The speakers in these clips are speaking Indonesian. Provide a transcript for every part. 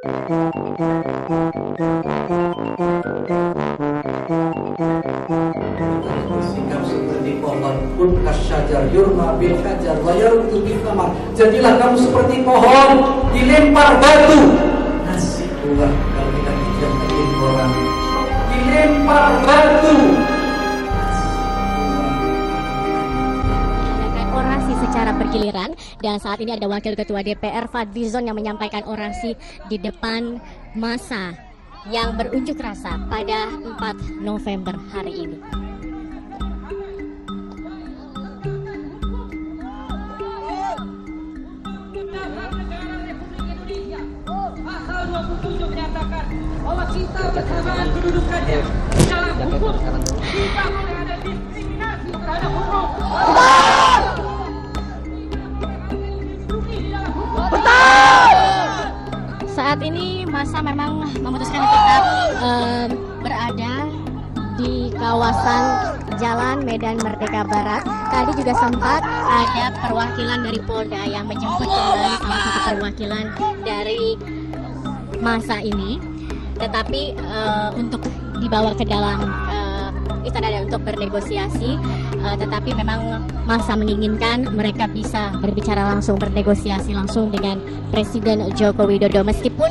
Sikap seperti pohon, kun kasyajar yurma bil hajar wa yaruddu bil thamar. Jadilah kamu seperti pohon, dilempar batu nasi buah. Kalau kita bicara orang, dilempar batu. Orasi secara bergiliran, dan saat ini ada Wakil Ketua DPR Fadlizon yang menyampaikan orasi di depan massa yang berunjuk rasa pada 4 November hari ini. Pasal 27 menyatakan bahwa kita bersamaan kedudukannya dalam hukum tidak boleh ada diskriminasi terhadap hukum. Saat ini massa memang memutuskan untuk tetap berada di kawasan Jalan Medan Merdeka Barat. Tadi juga sempat ada perwakilan dari Polda yang menjemput kembali salah satu perwakilan dari massa ini, tetapi untuk dibawa ke dalam istana dan untuk bernegosiasi, tetapi memang massa menginginkan mereka bisa berbicara langsung, bernegosiasi langsung dengan Presiden Joko Widodo. Meskipun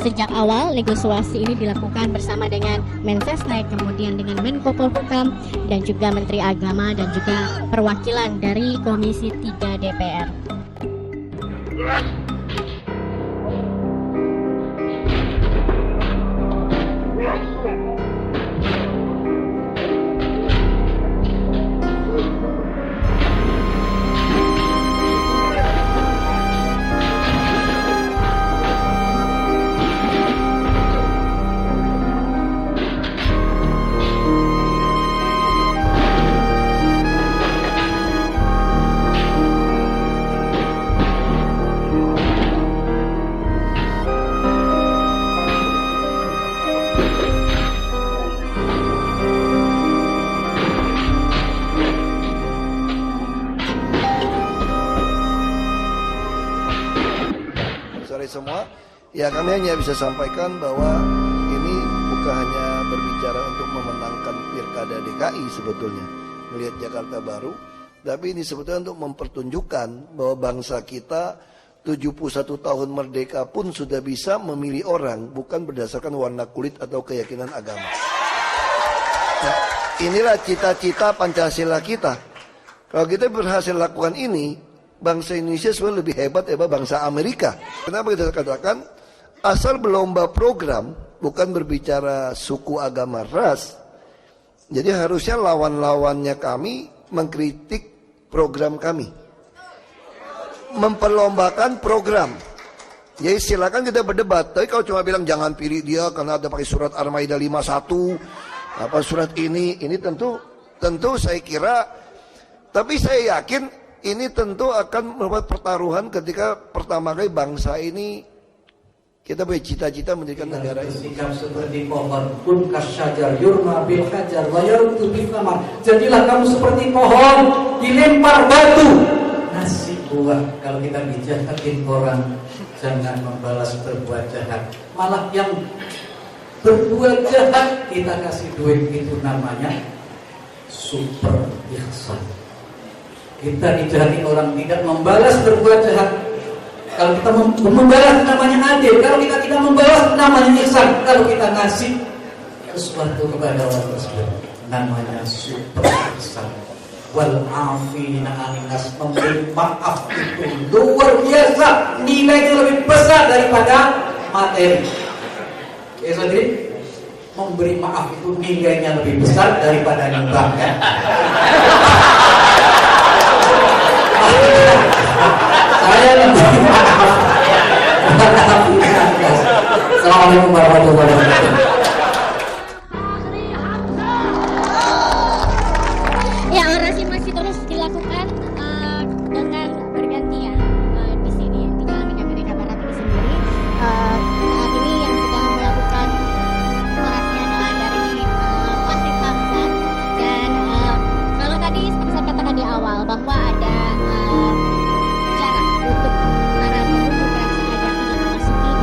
sejak awal negosiasi ini dilakukan bersama dengan Mensesnek, kemudian dengan Menko Polhukam dan juga Menteri Agama dan juga perwakilan dari Komisi 3 DPR. Semua, ya kami hanya bisa sampaikan bahwa ini bukan hanya berbicara untuk memenangkan Pilkada DKI sebetulnya, melihat Jakarta baru, tapi ini sebetulnya untuk mempertunjukkan bahwa bangsa kita 71 tahun merdeka pun sudah bisa memilih orang bukan berdasarkan warna kulit atau keyakinan agama. Nah, inilah cita-cita Pancasila kita. Kalau kita berhasil lakukan ini, bangsa Indonesia sebenarnya lebih hebat daripada bangsa Amerika. Kenapa kita katakan asal berlomba program bukan berbicara suku, agama, ras. Jadi harusnya lawan-lawannya kami mengkritik program kami, memperlombakan program. Jadi silakan kita berdebat. Tapi kalau cuma bilang jangan pilih dia karena ada pakai surat Al-Maidah 51, apa surat ini tentu saya kira. Tapi saya yakin ini tentu akan membuat pertaruhan ketika pertama kali bangsa ini kita bercita-cita mendirikan negara ini. Sikap seperti pohon, kun kasyajar yurma bil hajar wa yaruddu bil thamar. Jadilah kamu seperti pohon, dilempar batu nasi buah. Kalau kita bijakin orang, jangan membalas berbuat jahat. Malah yang berbuat jahat kita kasih duit, itu namanya super ihsan. Kita dijahati orang, tidak membalas berbuat jahat. Kalau kita membalas namanya adil. Kalau kita tidak membalas namanya ihsan. Kalau kita ngasih sesuatu kepada orang tersebut namanya super ihsan. Wal afina 'anil nas, memberi maaf itu luar biasa, nilainya lebih besar daripada materi. Ya tadi memberi maaf itu nilainya lebih besar daripada nyumbang, ya. Saya memberi maaf. Assalamualaikum warahmatullahi wabarakatuh. Ya, orasi masih terus dilakukan dengan bergantian di sini di Jalan Medan Merdeka Barat ini sendiri. Saat ini yang sedang melakukan orasi adalah dari Wasik Hamzat, dan kalau tadi seperti saya katakan di awal bahwa ada jarak untuk para pengunjuk rasa agar tidak memasuki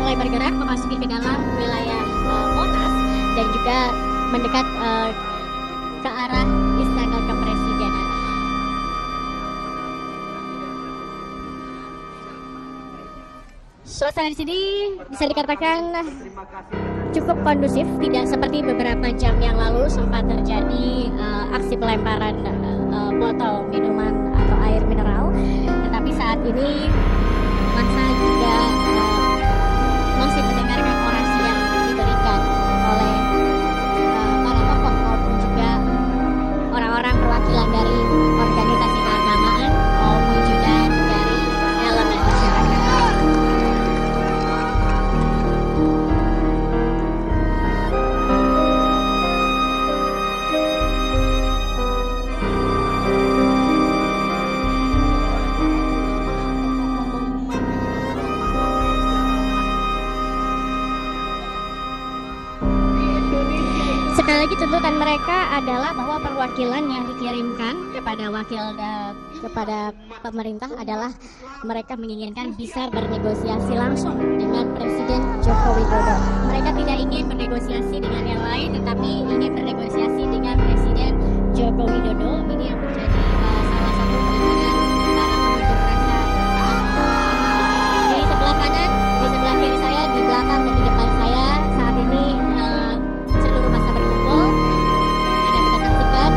mulai bergerak memasuki ke dalam wilayah Monas dan juga mendekat ke arah Istana Kepresidenan. Suasana di sini bisa dikatakan cukup kondusif, tidak seperti beberapa jam yang lalu sempat terjadi aksi pelemparan botol minuman atau air mineral. Tetapi saat ini masa juga masih mendengarkan orasi yang diberikan oleh para tokoh maupun juga orang-orang perwakilan dari organisasi keagamaan maupun juga dari elemen masyarakat. Sekali lagi tuntutan mereka adalah bahwa perwakilan yang dikirimkan kepada pemerintah adalah mereka menginginkan bisa bernegosiasi langsung dengan Presiden Joko Widodo. Mereka tidak ingin bernegosiasi dengan yang lain, tetapi ingin bernegosiasi dengan Presiden Joko Widodo. Ini yang menjadi salah satu pertimbangan para pengunjuk rasa. Di sebelah kanan, di sebelah kiri saya, di belakang dan di depan saya saat ini seluruh masa berkumpul. Anda bisa saksikan.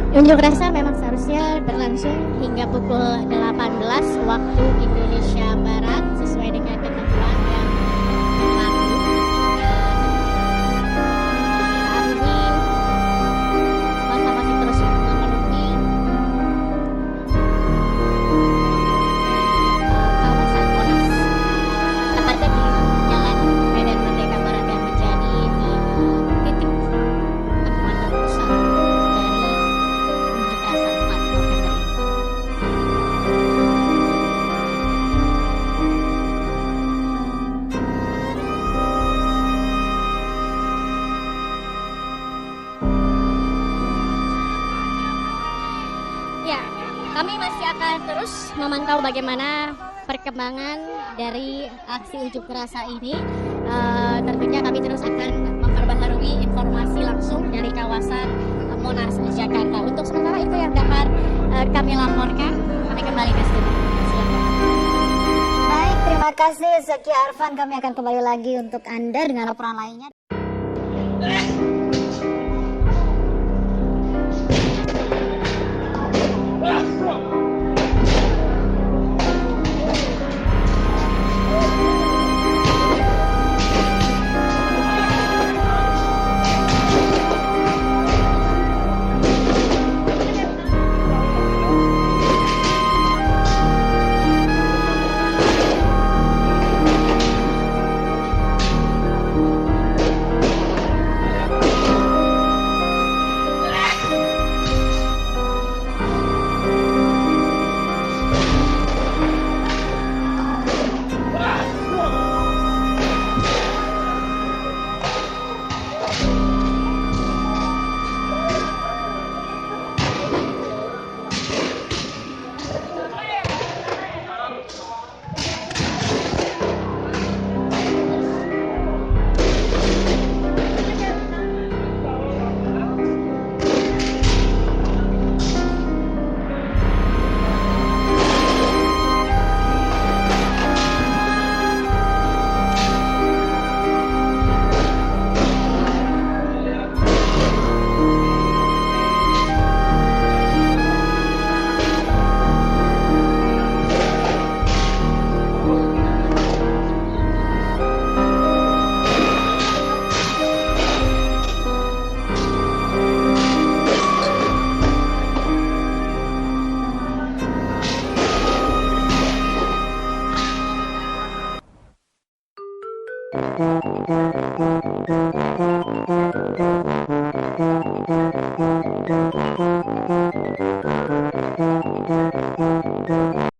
Unjuk rasa memang seharusnya berlangsung hingga pukul 18 waktu Indonesia Barat sesuai dengan ketentuan yang berlaku. Saat ini masa masih terus memenuhi kawasan Monas, tepatnya di Jalan Medan Merdeka Barat yang menjadi titik temuan terpusat dari unjuk rasa 4 November ini. Ya, kami masih akan terus memantau bagaimana perkembangan dari aksi unjuk rasa ini. Tentunya kami terus akan memperbaharui informasi langsung dari kawasan Monas, Jakarta. Untuk sementara itu yang dapat kami laporkan. Kami kembali ke studio. Silakan. Baik, terima kasih Zaki Arfan. Kami akan kembali lagi untuk Anda dengan laporan lainnya.